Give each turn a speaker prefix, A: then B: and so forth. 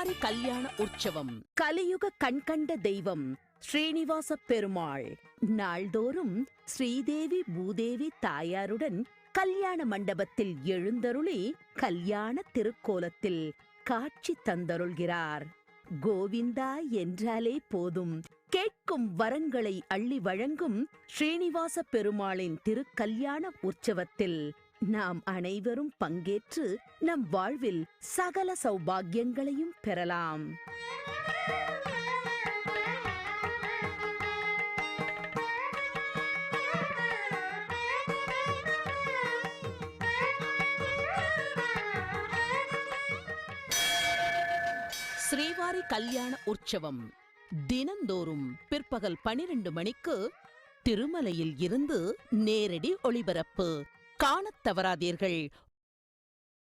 A: ஸ்ரீவாரி கல்யாண உற்சவம். கலியுக கண்கண்ட தெய்வம் ஸ்ரீனிவாச பெருமாள் நாள்தோறும் ஸ்ரீதேவி பூதேவி தாயாருடன் கல்யாண மண்டபத்தில் எழுந்தருளி கல்யாண திருக்கோலத்தில் காட்சி தந்தருள்கிறார். கோவிந்தா என்றாலே போதும், கேட்கும் வரங்களை அள்ளி வழங்கும் ஸ்ரீனிவாச பெருமாளின் திருக்கல்யாண உற்சவத்தில் நாம் அனைவரும் பங்கேற்று நம் வாழ்வில் சகல சௌபாகியங்களையும் பெறலாம். ஸ்ரீவாரி கல்யாண உற்சவம் தினந்தோறும் பிற்பகல் 12 மணிக்கு திருமலையில் இருந்து நேரடி ஒளிபரப்பு காணத் தவறாதீர்கள்.